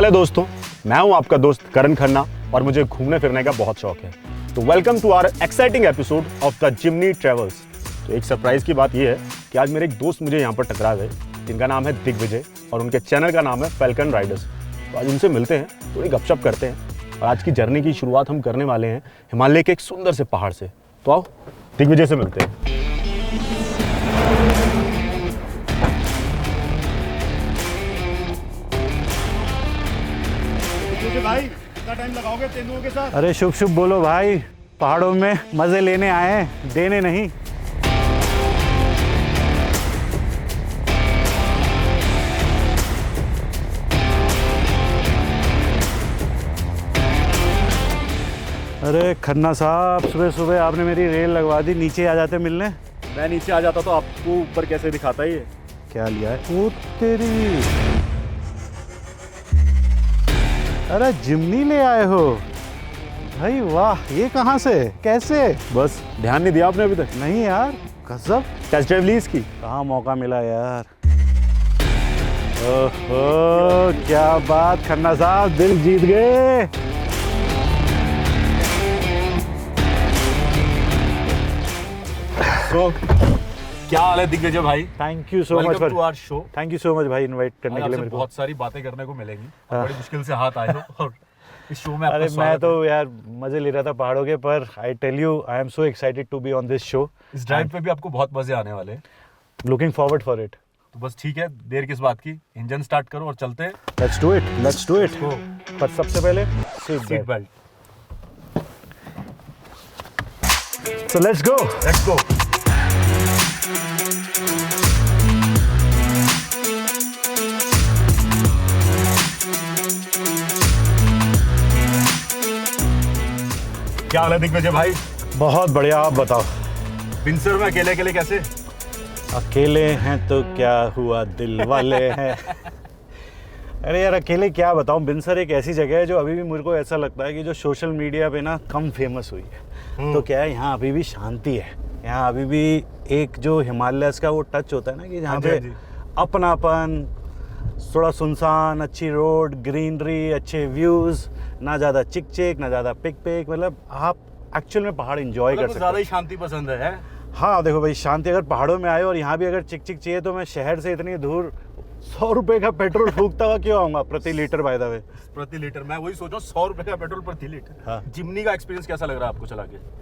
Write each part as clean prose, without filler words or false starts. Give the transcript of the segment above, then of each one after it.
हाल है दोस्तों, मैं हूं आपका दोस्त करण खन्ना और मुझे घूमने फिरने का बहुत शौक है। तो welcome to our exciting episode of the Jimny travels. तो एक सरप्राइज की बात यह है कि आज मेरे एक दोस्त मुझे यहाँ पर टकरा गए, जिनका नाम है दिग्विजय और उनके चैनल का नाम है फैल्कन राइडर्स। तो आज उनसे मिलते हैं, थोड़ी गपशप करते हैं और आज की जर्नी की शुरुआत हम करने वाले हैं हिमालय के एक सुंदर से पहाड़ से। तो आओ दिग्विजय से मिलते हैं। भाई कितना टाइम लगाओगे तेंदुओं के साथ? अरे शुभ शुभ बोलो भाई, पहाड़ों में मजे लेने आए हैं, देने नहीं। अरे खन्ना साहब, सुबह सुबह आपने मेरी रेल लगवा दी, नीचे आ जाते मिलने। मैं नीचे आ जाता तो आपको ऊपर कैसे दिखाता ये? क्या लिया है? ओ तेरी, अरे जिमनी ले आए हो भाई, वाह! ये कहाँ से, कैसे? बस ध्यान नहीं दिया आपने अभी तक? नहीं यार, गजब। टेस्ट ड्राइव ली इसकी? कहाँ मौका मिला यार। ओहो, क्या बात खन्ना साहब, दिल जीत गए। तो क्या हाल है दिग्विजय भाई? Thank you so much welcome to our show. Thank you so much भाई, इनवाइट करने के लिए मेरे को। बहुत सारी बातें करने को मिलेंगी, बड़ी मुश्किल से हाथ आए हो और इस शो में आपका अरे मैं स्वागत तो है। यार मजे ले रहा था पहाड़ों के, पर I tell you I am so excited to be on this show. इस ड्राइव पे भी आपको बहुत मजे आने वाले हैं, लुकिंग फॉरवर्ड फॉर इट। तो बस ठीक है, देर किस बात की, इंजन स्टार्ट करो और चलते हैं। Let's do it, let's do it. पर सबसे पहले seat belt. So let's go. Let's go. क्या हाल है दिग्विजय भाई? बहुत बढ़िया, आप बताओ। बिनसर में अकेले अकेले कैसे? अकेले हैं तो क्या हुआ, दिल वाले हैं। अरे यार अकेले क्या बताऊं, बिनसर एक ऐसी जगह है जो अभी भी मुझे को ऐसा लगता है कि जो सोशल मीडिया पे ना कम फेमस हुई है। तो क्या है, यहाँ अभी भी शांति है, यहाँ अभी भी एक जो हिमालयस का वो टच होता है ना, कि जहाँ पे अपनापन, थोड़ा सुनसान, अच्छी रोड, ग्रीनरी, अच्छे व्यूज़, ना ज़्यादा चिक चिक, ना ज़्यादा पिक पिक, मतलब आप एक्चुअल में पहाड़ एंजॉय कर सकते हो। ज़्यादा ही शांति पसंद है। हाँ देखो भाई, शांति अगर पहाड़ों में आए और यहाँ भी अगर चिक चिक चाहिए तो मैं शहर से इतनी दूर 100 रुपए का पेट्रोल फूकता हुआ क्यों आऊँगा प्रति लीटर? बाय द वे, प्रति लीटर मैं वही सोच रहा हूँ, 100 रुपए का पेट्रोल प्रति लीटर। हाँ। जिमनी का एक्सपीरियंस कैसा लग रहा है आपको चला के?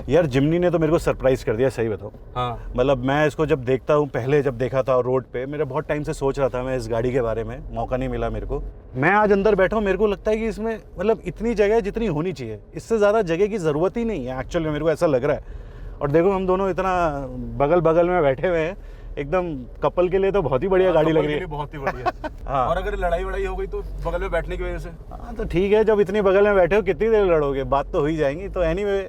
यार जिमनी ने तो मेरे को सरप्राइज कर दिया, सही बताओ। हाँ। मतलब मैं इसको जब देखता हूँ, पहले जब देखा था रोड पे, मेरा बहुत टाइम से सोच रहा था मैं इस गाड़ी के बारे में, मौका नहीं मिला मेरे को। मैं आज अंदर बैठा हूँ, मेरे को लगता है कि इसमें मतलब इतनी जगह है जितनी होनी चाहिए, इससे ज़्यादा जगह की ज़रूरत ही नहीं है एक्चुअल में, मेरे को ऐसा लग रहा है। और देखो हम दोनों इतना बगल बगल में बैठे हुए हैं, एकदम कपल के लिए तो बहुत ही बढ़िया गाड़ी लग रही है। बहुत ही बढ़िया। हाँ। और अगर लड़ाई वड़ाई हो गई तो बगल में बैठने की वजह से? हाँ तो ठीक है, जब इतनी बगल में बैठे हो कितनी देर लड़ोगे, बात तो हो ही जाएंगी। तो एनीवे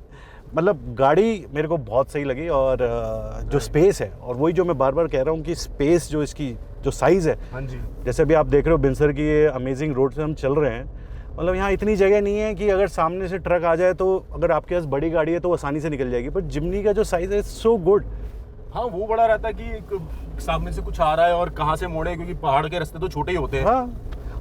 मतलब गाड़ी मेरे को बहुत सही लगी, और जो स्पेस है, और वही जो मैं बार बार कह रहा हूँ कि स्पेस जो इसकी जो साइज़ है। हाँ जी। जैसे अभी आप देख रहे हो बिनसर की ये अमेजिंग रोड से हम चल रहे हैं, मतलब यहाँ इतनी जगह नहीं है कि अगर सामने से ट्रक आ जाए तो अगर आपके पास बड़ी गाड़ी है तो आसानी से निकल जाएगी, पर जिमनी का जो साइज़ है सो गुड। हाँ, वो बड़ा रहता है कि सामने से कुछ आ रहा है और कहाँ से मोड़े, क्योंकि पहाड़ के रास्ते तो छोटे ही होते हैं। हाँ,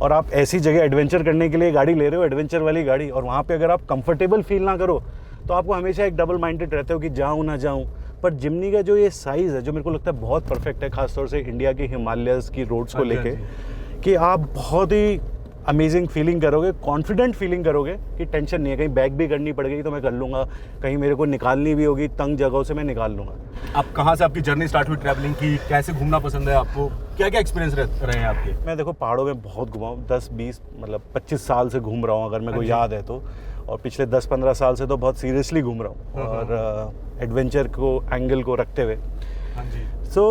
और आप ऐसी जगह एडवेंचर करने के लिए गाड़ी ले रहे हो, एडवेंचर वाली गाड़ी, और वहाँ पे अगर आप कंफर्टेबल फील ना करो तो आपको हमेशा एक डबल माइंडेड रहते हो कि जाऊँ ना जाऊँ। पर जिमनी का जो ये साइज़ है, जो मेरे को लगता है बहुत परफेक्ट है, खासतौर से इंडिया की हिमालयस की रोड्स को लेके, कि आप बहुत ही अमेजिंग फीलिंग करोगे, कॉन्फिडेंट फीलिंग करोगे कि टेंशन नहीं है, कहीं बैग भी करनी पड़ गई तो मैं कर लूँगा, कहीं मेरे को निकालनी भी होगी तंग जगहों से मैं निकाल लूँगा। आप कहाँ से आपकी जर्नी स्टार्ट हुई ट्रैवलिंग की? कैसे घूमना पसंद है आपको? क्या क्या एक्सपीरियंस रहे हैं आपके? मैं देखो पहाड़ों में बहुत घुमा हूँ, 10-20 मतलब 25 साल से घूम रहा हूँ अगर मेरे को याद है तो, और पिछले 10-15 साल से तो बहुत सीरियसली घूम रहा हूँ, और एडवेंचर को एंगल को रखते हुए। हाँ जी। सो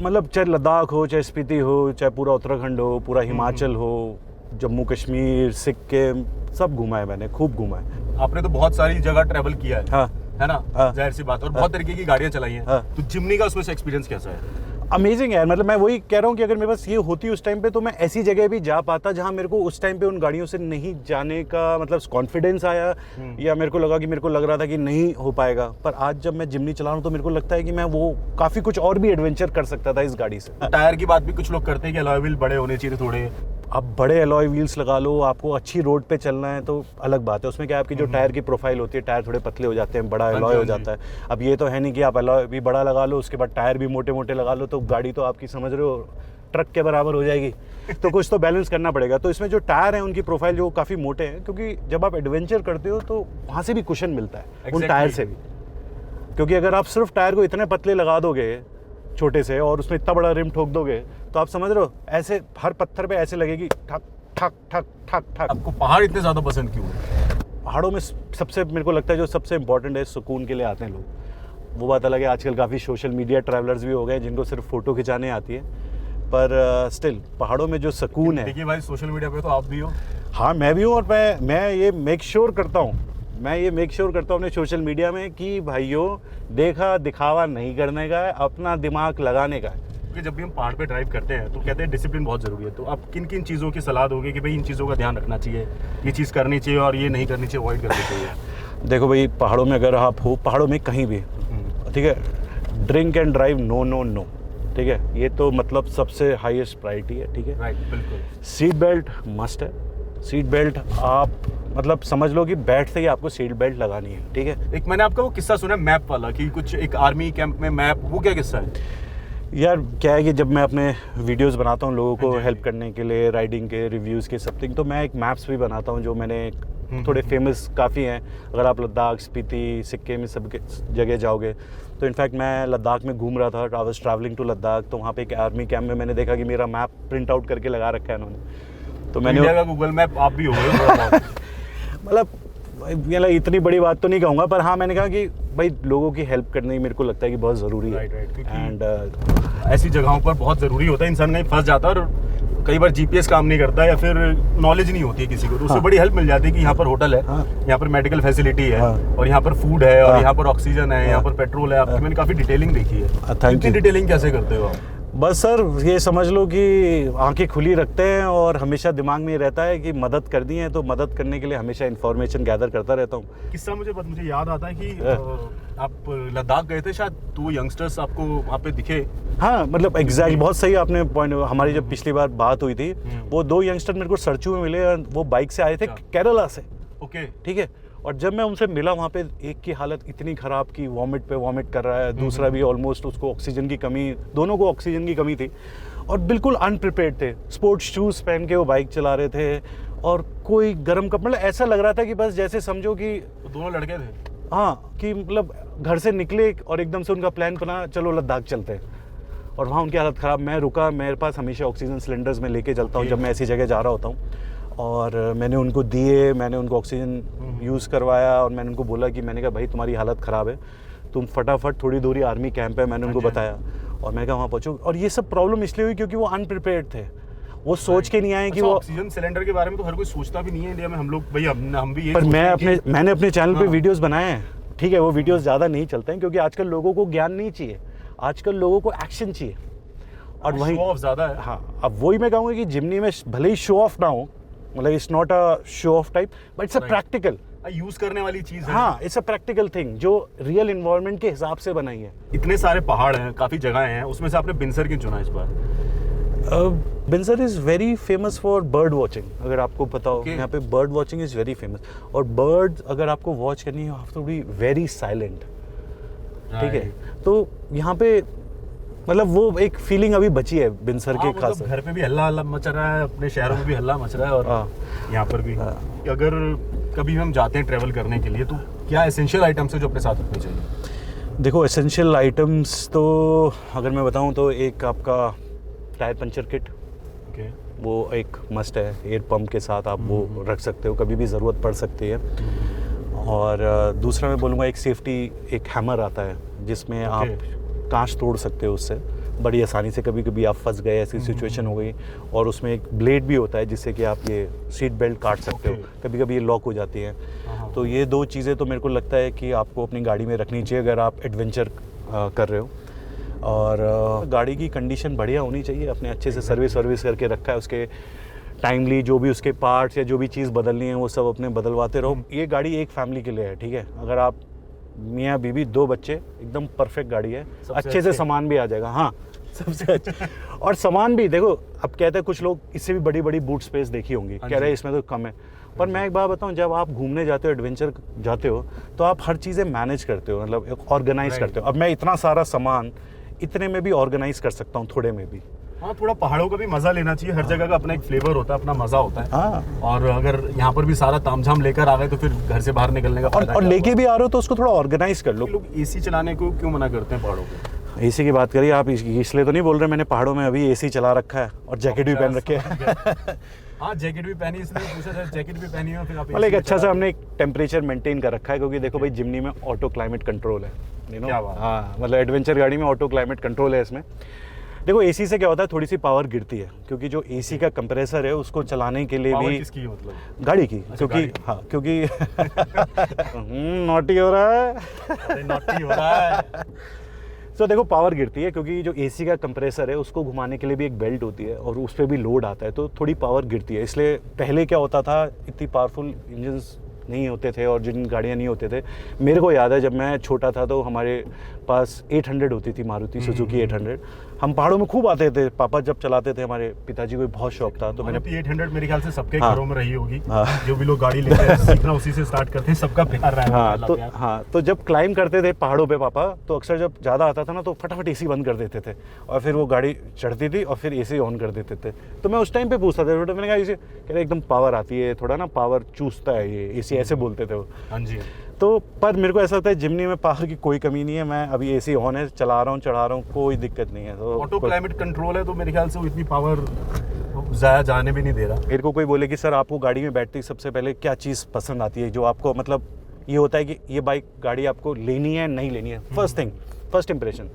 मतलब चाहे लद्दाख हो, चाहे स्पीति हो, चाहे पूरा उत्तराखंड हो, पूरा हिमाचल हो, जम्मू कश्मीर, सिक्किम, सब घूमा है मैंने, खूब घूमा है। आपने तो बहुत सारी जगह ट्रैवल किया है। हाँ, है ना? हाँ। जाहिर सी बात है, और बहुत तरीके की गाड़ियाँ चलाई हैं। हाँ। तो जिमनी का उसमें से एक्सपीरियंस कैसा है? अमेजिंग है। मतलब मैं वही कह रहा हूँ कि अगर मेरे पास ये होती उस टाइम पे तो मैं ऐसी जगह भी जा पाता जहाँ मेरे को उस टाइम पे उन गाड़ियों से नहीं जाने का मतलब कॉन्फिडेंस आया, या मेरे को लगा कि मेरे को लग रहा था कि नहीं हो पाएगा। पर आज जब मैं जिमनी चला रहा हूँ तो मेरे को लगता है कि मैं वो काफ़ी कुछ और भी एडवेंचर कर सकता था इस गाड़ी से। टायर की बात भी कुछ लोग करते हैं कि अलॉय व्हील बड़े होने चाहिए थोड़े, आप बड़े अलॉय व्हील्स लगा लो, आपको अच्छी रोड पे चलना है तो अलग बात है। उसमें क्या है, आपकी जो टायर की प्रोफाइल होती है, टायर थोड़े पतले हो जाते हैं, बड़ा अलॉय हो जाता है। अब ये तो है नहीं कि आप अलॉय भी बड़ा लगा लो, उसके बाद टायर भी मोटे मोटे लगा लो, तो गाड़ी तो आपकी समझ रहे हो ट्रक के बराबर हो जाएगी। तो कुछ तो बैलेंस करना पड़ेगा। तो इसमें जो टायर हैं उनकी प्रोफाइल जो काफ़ी मोटे हैं, क्योंकि जब आप एडवेंचर करते हो तो वहाँ से भी कुशन मिलता है उन टायर से भी। क्योंकि अगर आप सिर्फ टायर को इतने पतले लगा दोगे छोटे से और उसमें इतना बड़ा रिम ठोक दोगे तो आप समझ रहे हो ऐसे हर पत्थर पे ऐसे लगेगी ठक ठक ठक ठक ठक। आपको पहाड़ इतने ज़्यादा पसंद क्यों है? पहाड़ों में सबसे मेरे को लगता है जो सबसे इंपॉर्टेंट है, सुकून के लिए आते हैं लोग। वो बात अलग है, आजकल काफ़ी सोशल मीडिया ट्रैवलर्स भी हो गए जिनको सिर्फ फ़ोटो खिंचाने आती है, पर स्टिल पहाड़ों में जो सुकून है। देखिए भाई, सोशल मीडिया पे तो आप भी हो। हाँ, मैं भी हूँ, और मैं ये मेक श्योर करता हूँ अपने सोशल मीडिया में कि भाइयों, देखा दिखावा नहीं करने का है, अपना दिमाग लगाने का है। क्योंकि जब भी हम पहाड़ पे ड्राइव करते हैं तो कहते हैं डिसिप्लिन बहुत ज़रूरी है। तो आप किन किन चीज़ों की सलाह दोगे कि भाई इन चीज़ों का ध्यान रखना चाहिए, ये चीज़ करनी चाहिए और ये नहीं करनी चाहिए, अवॉइड करनी चाहिए? देखो भाई, पहाड़ों में अगर आप हो, पहाड़ों में कहीं भी, ठीक है, drink and drive no no no, ठीक है, ये तो मतलब सबसे हाईएस्ट प्रायोरिटी है, ठीक है। राइट, बिल्कुल। सीट बेल्ट मस्ट है। सीट बेल्ट आप मतलब समझ लो कि बैठते ही आपको सीट बेल्ट लगानी है, ठीक है। एक मैंने आपका वो किस्सा सुना मैप वाला, कि कुछ एक आर्मी कैंप में मैप, वो क्या किस्सा है? यार क्या है कि जब मैं अपने वीडियोस बनाता हूँ लोगों को हेल्प करने के लिए, राइडिंग के रिव्यूज़ के समथिंग, तो मैं एक मैप्स भी बनाता हूँ जो मैंने थोड़े फेमस काफ़ी हैं। अगर आप लद्दाख, स्पीति, सिक्किम में सब जगह जाओगे तो इनफैक्ट मैं लद्दाख में घूम रहा था, I was travelling to Ladakh, तो वहाँ पे एक आर्मी कैंप में मैंने देखा कि मेरा मैप प्रिंट आउट करके लगा रखा है उन्होंने। तो मैंने इंडिया का गूगल मैप आप भी हो गए। मतलब इतनी बड़ी बात तो नहीं कहूँगा, पर हाँ मैंने कहा कि भाई लोगों की हेल्प करनी मेरे को लगता है कि बहुत ज़रूरी है। एंड ऐसी जगहों पर बहुत ज़रूरी होता है, इंसान कहीं फंस जाता है और कई बार जीपीएस काम नहीं करता या फिर नॉलेज नहीं होती है किसी को, तो उससे बड़ी हेल्प मिल जाती है कि यहाँ पर होटल है, यहाँ पर मेडिकल फैसिलिटी है, और यहाँ पर फूड है, और यहाँ पर ऑक्सीजन है, यहाँ पर पेट्रोल है। आपकी मैंने काफ़ी डिटेलिंग देखी है। इतनी डिटेलिंग कैसे करते हो आप? बस सर, ये समझ लो कि आंखें खुली रखते हैं और हमेशा दिमाग में रहता है कि मदद करनी है, तो मदद करने के लिए हमेशा इन्फॉर्मेशन गैदर करता रहता हूँ। किस्सा मुझे याद आता है कि आप लद्दाख गए थे शायद, तो यंगस्टर्स आपको वहाँ पे दिखे। हाँ, मतलब एग्जैक्ट, बहुत सही आपने पॉइंट। हमारी जब पिछली बार बात हुई थी, वो 2 यंगस्टर मेरे को सरचू में मिले और वो बाइक से आए थे केरला से। ओके, ठीक है। और जब मैं उनसे मिला वहाँ पे, एक की हालत इतनी ख़राब कि वॉमिट पे वॉमिट कर रहा है, दूसरा भी ऑलमोस्ट उसको ऑक्सीजन की कमी, दोनों को ऑक्सीजन की कमी थी, और बिल्कुल अनप्रिपेयर्ड थे। स्पोर्ट्स शूज़ पहन के वो बाइक चला रहे थे और कोई गर्म कप, मतलब ऐसा लग रहा था कि बस जैसे समझो कि दोनों लड़के थे। हाँ, कि मतलब घर से निकले और एकदम से उनका प्लान बना चलो लद्दाख चलते हैं, और वहाँ उनकी हालत ख़राब। मैं रुका, मेरे पास हमेशा ऑक्सीजन सिलेंडर्स में लेके चलता हूँ जब मैं ऐसी जगह जा रहा होता हूँ, और मैंने उनको दिए, मैंने उनको ऑक्सीजन यूज़ करवाया, और मैंने उनको बोला कि मैंने कहा भाई तुम्हारी हालत ख़राब है, तुम फटाफट थोड़ी दूरी आर्मी कैंप है, मैंने उनको बताया, और मैंने कहा वहाँ पहुँचो। और ये सब प्रॉब्लम इसलिए हुई क्योंकि वो अनप्रिपेयर्ड थे, वो सोच के नहीं आए कि वो ऑक्सीजन सिलेंडर के बारे में तो हर कोई सोचता भी नहीं है इंडिया में। हम लोग भाई हम भी ये, पर मैंने अपने चैनल पे वीडियोस बनाए हैं, ठीक है। वो वीडियोस ज़्यादा नहीं चलते हैं क्योंकि आजकल लोगों को ज्ञान नहीं चाहिए, आजकल लोगों को एक्शन चाहिए, और वही शो ऑफ ज़्यादा है। हाँ, अब वही मैं कहूँगा कि जिमनी में भले ही शो ऑफ ना हो, मतलब it's not a show off type, but it's a practical, use करने वाली चीज है। हाँ, इट्स अ प्रैक्टिकल थिंग जो रियल एनवायरनमेंट के हिसाब से बनाई है। इतने सारे पहाड़ हैं, काफी जगह हैं, उसमें से आपने बिनसर क्यों चुना इस बार? Binsar is very famous for bird watching, अगर आपको पता हो। यहाँ पे bird watching is very famous, और बर्ड अगर आपको वॉच करनी है, you have to be very silent, ठीक है। तो यहाँ पे मतलब वो एक फीलिंग अभी बची है बिनसर के खास। घर पे भी हल्ला मच रहा है, अपने शहरों में भी हल्ला मच रहा है, और यहाँ पर भी। अगर कभी हम जाते हैं ट्रैवल करने के लिए, तो क्या एसेंशियल आइटम्स है जो अपने साथ रखने चाहिए? देखो, एसेंशियल आइटम्स तो अगर मैं बताऊँ तो एक आपका टायर पंचर किट, वो एक मस्ट है। एयर पंप के साथ आप वो रख सकते हो, कभी भी ज़रूरत पड़ सकती है। और दूसरा मैं बोलूँगा एक सेफ्टी, एक हैमर आता है जिसमें आप कांच तोड़ सकते हो उससे बड़ी आसानी से। कभी कभी आप फंस गए, ऐसी सिचुएशन हो गई, और उसमें एक ब्लेड भी होता है जिससे कि आप ये सीट बेल्ट काट सकते हो, कभी कभी ये लॉक हो जाती है। तो ये 2 चीज़ें तो मेरे को लगता है कि आपको अपनी गाड़ी में रखनी चाहिए अगर आप एडवेंचर कर रहे हो। और गाड़ी की कंडीशन बढ़िया होनी चाहिए, अपने अच्छे से सर्विस करके रखा है, उसके टाइमली जो भी उसके पार्ट्स या जो भी चीज़ बदलनी है वो सब अपने बदलवाते रहो। ये गाड़ी एक फैमिली के लिए है, ठीक है। अगर आप मियाँ बीवी 2 बच्चे, एकदम परफेक्ट गाड़ी है, अच्छे से सामान भी आ जाएगा। हाँ, सबसे अच्छा। और सामान भी देखो, अब कहते हैं कुछ लोग इससे भी बड़ी बड़ी बूट स्पेस देखी होंगी, कह रहे हैं इसमें तो कम है, पर मैं एक बात बताऊं, जब आप घूमने जाते हो, एडवेंचर जाते हो, तो आप हर चीज़ें मैनेज करते हो, मतलब ऑर्गेनाइज करते हो। अब मैं इतना सारा सामान इतने में भी ऑर्गेनाइज कर सकता हूँ, थोड़े में भी। हाँ, थोड़ा पहाड़ों का भी मजा लेना चाहिए, हर जगह का अपना एक फ्लेवर होता है, अपना मजा होता है। हाँ। और अगर यहाँ पर भी सारा तामझाम लेकर आ गए तो फिर घर से बाहर निकलने का फायदा और क्या लेके हुआ? भी आ रहे हो तो उसको थोड़ा ऑर्गेनाइज कर लो। लोग एसी चलाने को क्यों मना करते हैं पहाड़ों पे? एसी की बात करिए आप, इसलिए तो नहीं बोल रहे, मैंने पहाड़ों में अभी एसी चला रखा है और जैकेट भी पहन रखी है। हाँ, जैकेट भी पहनी, इसलिए पूछा था, जैकेट भी पहनी है फिर आप मतलब एक अच्छा सा हमने एक टेम्परेचर मेंटेन कर रखा है, क्योंकि देखो भाई जिमनी में ऑटो क्लाइमेट कंट्रोल है, यू नो। क्या बात है। हाँ, मतलब एडवेंचर गाड़ी में ऑटो क्लाइमेट कंट्रोल है इसमें। देखो एसी से क्या होता है, थोड़ी सी पावर गिरती है, क्योंकि जो एसी का कंप्रेसर है उसको चलाने के लिए पावर भी किसकी है मतलब? गाड़ी की, क्योंकि गाड़ी। हाँ, क्योंकि नॉटी हो रहा है। अरे नॉटी हो रहा है। तो देखो पावर गिरती है, क्योंकि जो एसी का कंप्रेसर है उसको घुमाने के लिए भी एक बेल्ट होती है और उस पर भी लोड आता है, तो थोड़ी पावर गिरती है। इसलिए पहले क्या होता था, इतनी पावरफुल इंजन्स नहीं होते थे और जिन गाड़ियाँ नहीं होते थे। मेरे को याद है जब मैं छोटा था तो हमारे पास 800 होती थी, मारुति सुजुकी 800। हम पहाड़ों में खूब आते थे, पापा जब चलाते थे, हमारे पिताजी को भी बहुत शौक था, तो मैंने 800 मेरे ख्याल से सबके हाँ। घरों में रही होगी। हाँ। जो भी लोग गाड़ी लेते हैं सीखना उसी से स्टार्ट करते हैं, सबका प्यार रहा है। हाँ, तो जब क्लाइंब करते थे पहाड़ों पे पापा, तो अक्सर जब ज़्यादा आता था ना तो फटाफट एसी बंद कर देते थे और फिर वो गाड़ी चढ़ती थी और फिर एसी ऑन कर देते थे। तो मैं उस टाइम पे पूछता था, मैंने कहा इसे कह रहे एकदम पावर आती है, थोड़ा ना पावर चूसता है ये एसी, ऐसे बोलते थे वो। हाँ जी। तो पर मेरे को ऐसा लगता है जिमनी में पावर की कोई कमी नहीं है, मैं अभी एसी ऑन है, चला रहा हूँ, चढ़ा रहा हूँ, कोई दिक्कत नहीं है। तो ऑटो क्लाइमेट कंट्रोल है, तो मेरे ख्याल से वो इतनी पावर ज़्यादा जाने भी नहीं दे रहा। मेरे को कोई बोले कि सर आपको गाड़ी में बैठते ही सबसे पहले क्या चीज़ पसंद आती है, जो आपको मतलब ये होता है कि ये बाइक गाड़ी आपको लेनी है नहीं लेनी है, फर्स्ट थिंग, फर्स्ट इंप्रेशन।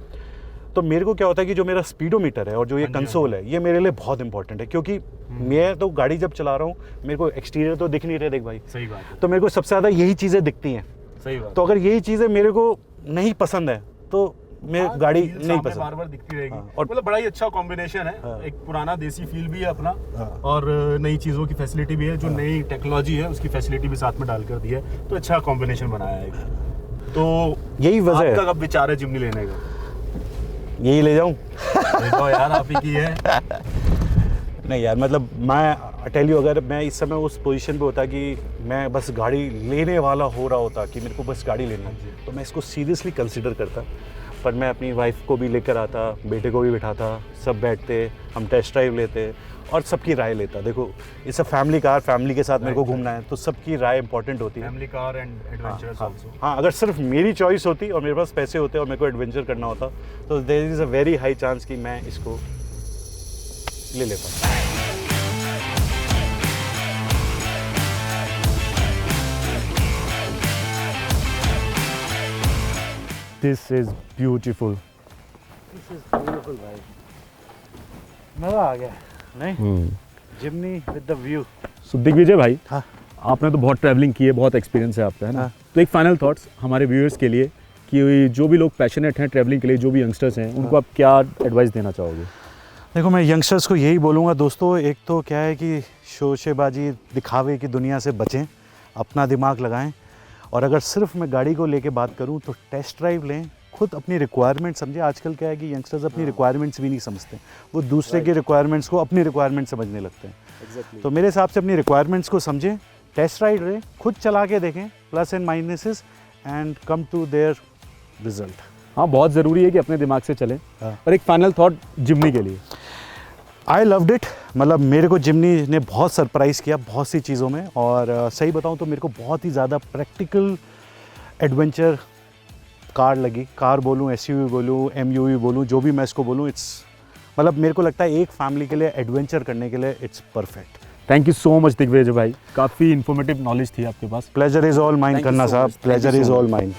तो मेरे को क्या होता है कि जो मेरा स्पीडोमीटर है और जो ये कंसोल है, ये मेरे लिए बहुत इंपॉर्टेंट है, क्योंकि मैं तो गाड़ी जब चला रहा हूँ मेरे को एक्सटीरियर तो दिख नहीं रहे, देख भाई, सही बात है। तो मेरे को सबसे ज़्यादा यही चीज़ें दिखती हैं। सही बात। तो अगर यही चीज़ें मेरे को नहीं पसंद है तो मैं गाड़ी नहीं पसंद। बार बार दिखती रहेगी। हाँ, और मतलब बड़ा ही अच्छा कॉम्बिनेशन है। हाँ। एक पुराना देसी फील भी है अपना, हाँ। और नई चीज़ों की फैसिलिटी भी है, जो नई टेक्नोलॉजी है उसकी फैसिलिटी भी साथ में डाल कर दी है, तो अच्छा कॉम्बिनेशन बनाया है। तो यही वजह है। आपका कब विचार है जिमनी लेने का? यही ले जाऊँ? देखो यार, आप ही की है। नहीं यार, मतलब मैं टेल यू, अगर मैं इस समय उस पोजीशन पे होता कि मैं बस गाड़ी लेने वाला हो रहा होता कि मेरे को बस गाड़ी लेनी है, तो मैं इसको सीरियसली कंसिडर करता। पर मैं अपनी वाइफ को भी लेकर आता, बेटे को भी बिठाता, सब बैठते, हम टेस्ट ड्राइव लेते और सबकी राय लेता। देखो it's a family car, family के साथ मेरे को घूमना है, तो सबकी राय इंपॉर्टेंट होती है। Family car and adventurous also. हाँ, अगर सिर्फ मेरी चॉइस होती और मेरे पास पैसे होते और मेरे को एडवेंचर करना होता, तो there is a very high chance कि मैं इसको ले लेता। This is beautiful. मज़ा आ गया नहीं? Jimny with the view. So Digvijay भाई, हाँ। आपने तो बहुत ट्रैवलिंग की है, बहुत एक्सपीरियंस है आपका, है ना? हाँ। तो एक फाइनल थॉट्स हमारे व्यूअर्स के लिए कि जो भी लोग पैशनेट हैं ट्रैवलिंग के लिए, जो भी यंगस्टर्स हैं, उनको आप क्या एडवाइस देना चाहोगे? देखो मैं यंगस्टर्स को यही बोलूँगा दोस्तों, एक तो क्या है कि शोशेबाजी दिखावे की दुनिया से बचें, अपना दिमाग लगाएं, और अगर सिर्फ मैं गाड़ी को लेके बात करूं तो टेस्ट ड्राइव लें, खुद अपनी रिक्वायरमेंट समझें। आजकल क्या है कि यंगस्टर्स अपनी रिक्वायरमेंट्स भी नहीं समझते, वो दूसरे की रिक्वायरमेंट्स को अपनी रिक्वायरमेंट समझने लगते हैं। तो मेरे हिसाब से अपनी रिक्वायरमेंट्स को समझें, टेस्ट राइड लें, खुद चला के देखें, plus and minuses, and come to their result. हाँ, बहुत ज़रूरी है कि अपने दिमाग से चलें। हाँ। और एक फाइनल थॉट जिमनी के लिए। आई लव्ड इट, मतलब मेरे को जिमनी ने बहुत सरप्राइज़ किया बहुत सी चीज़ों में, और सही बताऊं तो मेरे को बहुत ही ज़्यादा प्रैक्टिकल एडवेंचर कार लगी। कार बोलूं, एसयूवी बोलूं, एमयूवी बोलूं, जो भी मैं इसको बोलूं, इट्स मतलब मेरे को लगता है एक फैमिली के लिए एडवेंचर करने के लिए it's perfect. Thank you so much Digvijay भाई, काफ़ी इन्फॉर्मेटिव नॉलेज थी आपके पास। Pleasure is all mine Thank you करना so साहब, much. Thank you pleasure so is much. All mine.